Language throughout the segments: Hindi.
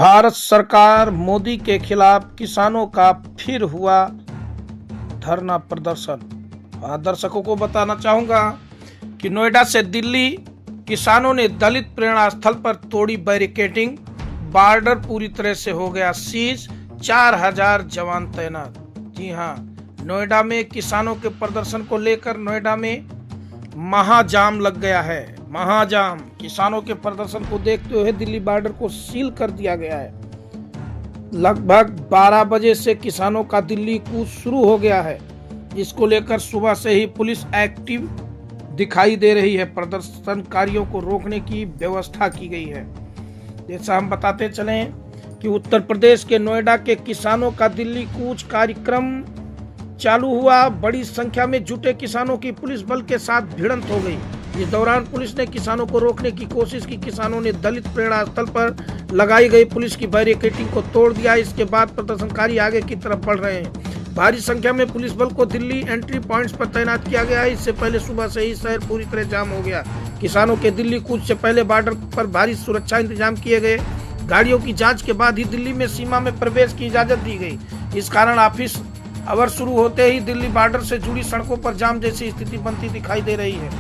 भारत सरकार मोदी के खिलाफ किसानों का फिर हुआ धरना प्रदर्शन। दर्शकों को बताना चाहूंगा कि नोएडा से दिल्ली किसानों ने दलित प्रेरणा स्थल पर तोड़ी बैरिकेडिंग, बॉर्डर पूरी तरह से हो गया सीज, 4000 जवान तैनात। जी हां, नोएडा में किसानों के प्रदर्शन को लेकर नोएडा में महाजाम लग गया है। महाजाम, किसानों के प्रदर्शन को देखते हुए दिल्ली बॉर्डर को सील कर दिया गया है। लगभग 12 बजे से किसानों का दिल्ली कूच शुरू हो गया है। इसको लेकर सुबह से ही पुलिस एक्टिव दिखाई दे रही है। प्रदर्शनकारियों को रोकने की व्यवस्था की गई है। जैसा हम बताते चलें कि उत्तर प्रदेश के नोएडा के किसानों का दिल्ली कूच कार्यक्रम चालू हुआ। बड़ी संख्या में जुटे किसानों की पुलिस बल के साथ भिड़ंत हो गई। इस दौरान पुलिस ने किसानों को रोकने की कोशिश की। किसानों ने दलित प्रेरणा स्थल पर लगाई गई पुलिस की बैरिकेडिंग को तोड़ दिया। इसके बाद प्रदर्शनकारी आगे की तरफ बढ़ रहे हैं। भारी संख्या में पुलिस बल को दिल्ली एंट्री पॉइंट्स पर तैनात किया गया है। इससे पहले सुबह से ही शहर पूरी तरह जाम हो गया। किसानों के दिल्ली कूच से पहले बॉर्डर पर भारी सुरक्षा इंतजाम किए गए। गाड़ियों की जांच के बाद ही दिल्ली में सीमा में प्रवेश की इजाजत दी गई। इस कारण ऑफिस आवर शुरू होते ही दिल्ली बॉर्डर से जुड़ी सड़कों पर जाम जैसी स्थिति बनती दिखाई दे रही है।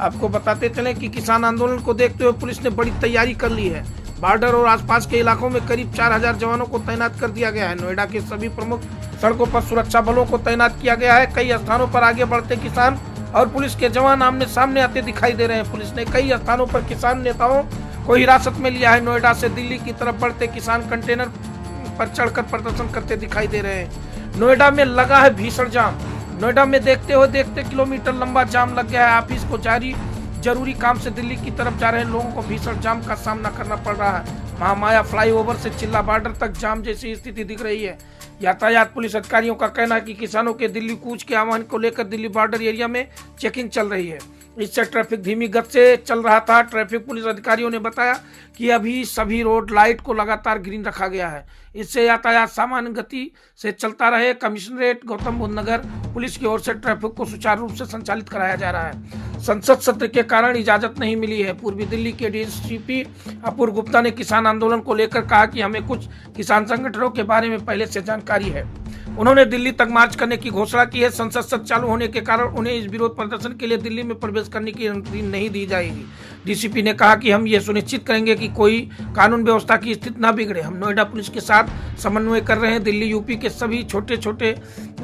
आपको बताते चलें कि किसान आंदोलन को देखते हुए पुलिस ने बड़ी तैयारी कर ली है। बॉर्डर और आसपास के इलाकों में करीब 4000 जवानों को तैनात कर दिया गया है। नोएडा के सभी प्रमुख सड़कों पर सुरक्षा बलों को तैनात किया गया है। कई स्थानों पर आगे बढ़ते किसान और पुलिस के जवान आमने सामने आते दिखाई दे रहे हैं। पुलिस ने कई स्थानों पर किसान नेताओं को हिरासत में लिया है। नोएडा से दिल्ली की तरफ बढ़ते किसान कंटेनर पर चढ़कर प्रदर्शन करते दिखाई दे रहे हैं। नोएडा में लगा है भीषण जाम। नोएडा में देखते किलोमीटर लंबा जाम लग गया है। ऑफिस को जरूरी काम से दिल्ली की तरफ जा रहे लोगों को भीषण जाम का सामना करना पड़ रहा है। महामाया फ्लाईओवर से चिल्ला बॉर्डर तक जाम जैसी स्थिति दिख रही है। यातायात पुलिस अधिकारियों का कहना है कि किसानों के दिल्ली कूच के आह्वान को लेकर दिल्ली बॉर्डर एरिया में चेकिंग चल रही है। इससे ट्रैफिक धीमी गति से चल रहा था। ट्रैफिक पुलिस अधिकारियों ने बताया कि अभी सभी रोड लाइट को लगातार ग्रीन रखा गया है। इससे यातायात सामान्य गति से चलता रहे। कमिश्नरेट गौतम बुद्ध नगर पुलिस की ओर से ट्रैफिक को सुचारू रूप से संचालित कराया जा रहा है। संसद सत्र के कारण इजाजत नहीं मिली है। पूर्वी दिल्ली के डीएसपी अपूर्व गुप्ता ने किसान आंदोलन को लेकर कहा कि हमें कुछ किसान संगठनों के बारे में पहले से जानकारी है। उन्होंने दिल्ली तक मार्च करने की घोषणा की है। संसद सत्र चालू होने के कारण उन्हें इस विरोध प्रदर्शन के लिए दिल्ली में प्रवेश करने की अनुमति नहीं दी जाएगी। डीसीपी ने कहा कि हम ये सुनिश्चित करेंगे कि कोई कानून व्यवस्था की स्थिति न बिगड़े। हम नोएडा पुलिस के साथ समन्वय कर रहे हैं। दिल्ली यूपी के सभी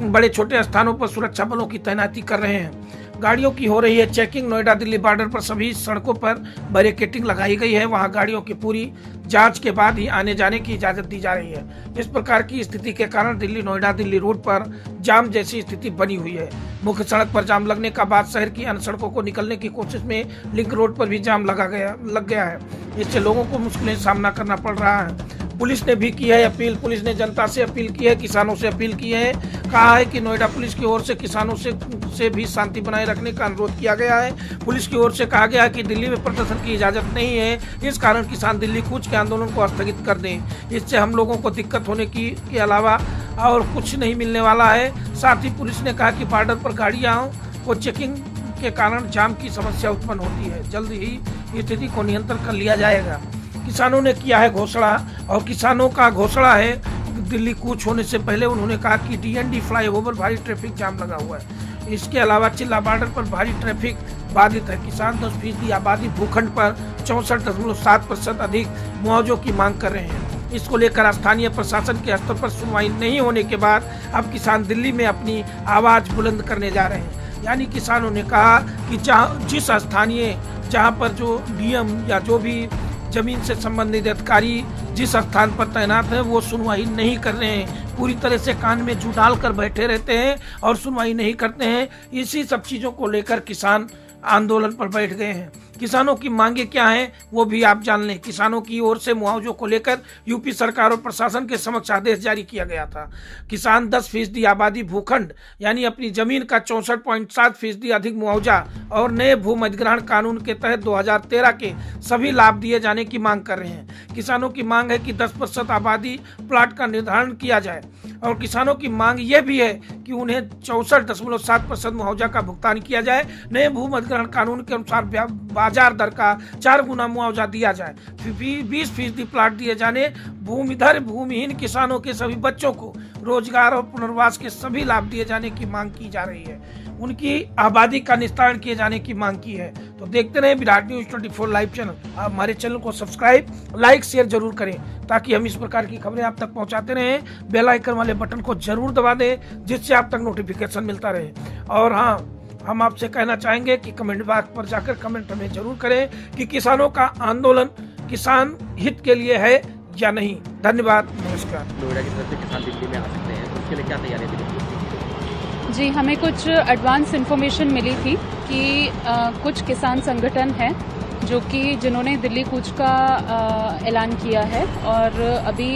बड़े छोटे स्थानों पर सुरक्षा बलों की तैनाती कर रहे हैं। गाड़ियों की हो रही है चेकिंग। नोएडा दिल्ली बॉर्डर पर सभी सड़कों पर बैरिकेडिंग लगाई गई है। वहां गाड़ियों की पूरी जांच के बाद ही आने जाने की इजाजत दी जा रही है। इस प्रकार की स्थिति के कारण दिल्ली नोएडा दिल्ली रोड पर जाम जैसी स्थिति बनी हुई है। मुख्य सड़क पर जाम लगने का बाद शहर की अन्य सड़कों को निकलने की कोशिश में लिंक रोड पर भी जाम लग गया है। इससे लोगों को मुश्किलें सामना करना पड़ रहा है। पुलिस ने भी की है अपील। पुलिस ने जनता से अपील की है, किसानों से अपील की है। कहा है कि नोएडा पुलिस की ओर से किसानों से भी शांति बनाए रखने का अनुरोध किया गया है। पुलिस की ओर से कहा गया है कि दिल्ली में प्रदर्शन की इजाजत नहीं है। इस कारण किसान दिल्ली कूच के आंदोलन को स्थगित कर दें। इससे हम लोगों को दिक्कत होने के अलावा और कुछ नहीं मिलने वाला है। साथ ही पुलिस ने कहा कि बॉर्डर पर गाड़ियां को चेकिंग के कारण जाम की समस्या उत्पन्न होती है। जल्द ही स्थिति को नियंत्रण कर लिया जाएगा। किसानों ने किया है घोषणा और किसानों का घोषणा है दिल्ली कूच होने से पहले उन्होंने कहा कि डीएनडी फ्लाईओवर भारी ट्रैफिक जाम लगा हुआ है। इसके अलावा चिल्ला बॉर्डर पर भारी ट्रैफिक बाधित है। किसान 10% आबादी भूखंड पर 64.7% अधिक मुआवजों की मांग कर रहे हैं। इसको लेकर स्थानीय प्रशासन के स्तर पर सुनवाई नहीं होने के बाद अब किसान दिल्ली में अपनी आवाज बुलंद करने जा रहे हैं। यानी किसानों ने कहा कि जिस स्थानीय जहाँ पर जो डीएम या जो भी जमीन से संबंधित अधिकारी जिस स्थान पर तैनात है वो सुनवाई नहीं कर रहे हैं। पूरी तरह से कान में जू डाल कर बैठे रहते हैं और सुनवाई नहीं करते हैं। इसी सब चीज़ों को लेकर किसान आंदोलन पर बैठ गए हैं। किसानों की मांगे क्या हैं वो भी आप जान लें। किसानों की ओर से मुआवजों को लेकर यूपी सरकार और प्रशासन के समक्ष आदेश जारी किया गया था। किसान 10% आबादी भूखंड यानी अपनी जमीन का 64.7% अधिक मुआवजा और नए भूमि अधिग्रहण कानून के तहत 2013 के सभी लाभ दिए जाने की मांग कर रहे हैं। किसानों की मांग है कि 10% आबादी प्लाट का निर्धारण किया जाए और किसानों की मांग यह भी है कि उन्हें 64.7% मुआवजा का भुगतान किया जाए। नए भूमि अधिग्रहण कानून के अनुसार बाजार दर का 4 गुना मुआवजा दिया जाए, 20% प्लाट दिए जाने, भूमिधर भूमिहीन किसानों के सभी बच्चों को रोजगार और पुनर्वास के सभी लाभ दिए जाने की मांग की जा रही है। उनकी आबादी का निस्तारण किए जाने की मांग की है। तो देखते रहे विराट न्यूज 24 लाइव चैनल। आप हमारे चैनल को सब्सक्राइब, लाइक, शेयर जरूर करें ताकि हम इस प्रकार की खबरें आप तक पहुंचाते रहें। बेल आइकन वाले बटन को जरूर दबा दें जिससे आप तक नोटिफिकेशन मिलता रहे। और हाँ, हम आपसे कहना चाहेंगे कि कमेंट बॉक्स पर जाकर कमेंट हमें जरूर करें कि किसानों का आंदोलन किसान हित के लिए है या नहीं। धन्यवाद, नमस्कार। नोएडा की तरफ से किसान दिल्ली में आ सकते हैं, तो उसके लिए क्या तैयारियां थी? जी, हमें कुछ एडवांस इन्फॉर्मेशन मिली थी कि कुछ किसान संगठन हैं जो कि जिन्होंने दिल्ली कूच का ऐलान किया है और अभी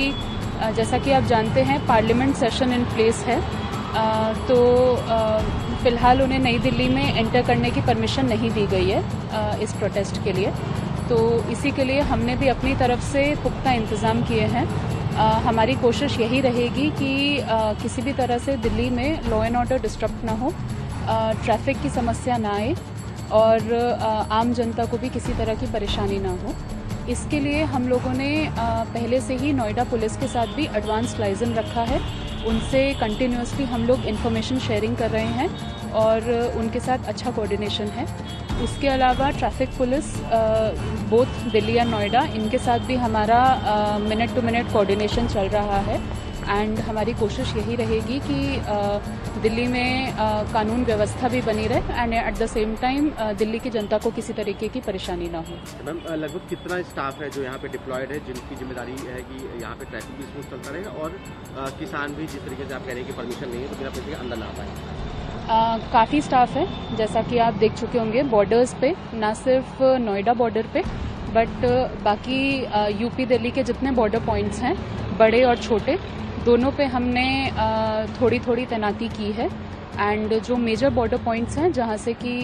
जैसा कि आप जानते हैं पार्लियामेंट सेशन इन प्लेस है, तो फिलहाल उन्हें नई दिल्ली में एंटर करने की परमिशन नहीं दी गई है इस प्रोटेस्ट के लिए। तो इसी के लिए हमने भी अपनी तरफ से पुख्ता इंतज़ाम किए हैं। हमारी कोशिश यही रहेगी कि किसी भी तरह से दिल्ली में लॉ एंड ऑर्डर डिस्टर्ब ना हो, ट्रैफिक की समस्या ना आए और आम जनता को भी किसी तरह की परेशानी ना हो। इसके लिए हम लोगों ने पहले से ही नोएडा पुलिस के साथ भी एडवांस लाइजन रखा है। उनसे कंटिन्यूसली हम लोग इन्फॉर्मेशन शेयरिंग कर रहे हैं और उनके साथ अच्छा कोऑर्डिनेशन है। उसके अलावा ट्रैफिक पुलिस बोथ दिल्ली या नोएडा, इनके साथ भी हमारा मिनट टू मिनट कोऑर्डिनेशन चल रहा है एंड हमारी कोशिश यही रहेगी कि दिल्ली में कानून व्यवस्था भी बनी रहे and at the same time Delhi की जनता को किसी तरीके की परेशानी ना हो। मैम, लगभग कितना स्टाफ है जो यहाँ पे डिप्लॉयड है, जिनकी जिम्मेदारी है कि यहाँ पे ट्रैफिक भी स्मूथ चलता रहे और किसान भी जिस तरीके से आप कह रहे हैं कि परमिशन नहीं है तो बिना पैसे के अंदर ना आ पाए? काफ़ी स्टाफ है, जैसा कि आप देख चुके होंगे बॉर्डर्स पे, ना सिर्फ नोएडा बॉर्डर पे बट बाकी यूपी दिल्ली के जितने बॉर्डर पॉइंट्स हैं बड़े और छोटे दोनों पे हमने थोड़ी थोड़ी तैनाती की है एंड जो मेजर बॉर्डर पॉइंट्स हैं जहाँ से कि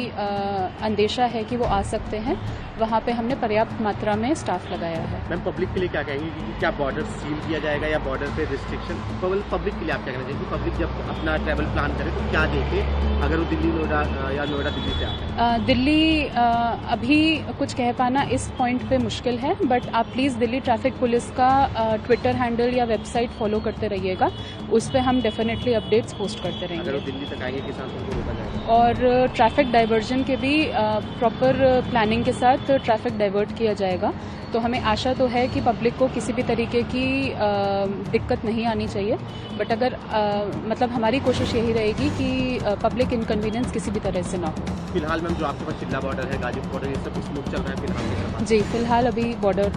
अंदेशा है कि वो आ सकते हैं वहाँ पे हमने पर्याप्त मात्रा में स्टाफ लगाया है। मैम, पब्लिक के लिए क्या कहेंगे कि क्या बॉर्डर सील किया जाएगा या बॉर्डर पे रिस्ट्रिक्शन? पब्लिक के लिए आप क्या कहना चाहिए? पब्लिक जब अपना ट्रैवल प्लान करे तो क्या देखे अगर वो दिल्ली नोएडा या नोएडा दिल्ली से आए? दिल्ली अभी कुछ कह पाना इस पॉइंट पे मुश्किल है बट आप प्लीज़ दिल्ली ट्रैफिक पुलिस का ट्विटर हैंडल या वेबसाइट फॉलो करते रहिएगा, उस पर हम डेफिनेटली अपडेट्स पोस्ट करते रहेंगे। अगर वो दिल्ली तक आएंगे किसान तो उनको रोका जाएगा। और ट्रैफिक डाइवर्जन के भी प्रॉपर प्लानिंग के साथ ट्रैफिक डाइवर्ट किया जाएगा। तो हमें आशा तो है कि पब्लिक को किसी भी तरीके की दिक्कत नहीं आनी चाहिए बट अगर मतलब हमारी कोशिश यही रहेगी कि पब्लिक इनकन्वीनियंस किसी भी तरह से ना हो। फिलहाल मैम जो आपके पास चिल्ला बॉर्डर है, गाजीपुर बॉर्डर, ये सब स्मूथ चल रहा है फिलहाल? जी, फिलहाल अभी बॉर्डर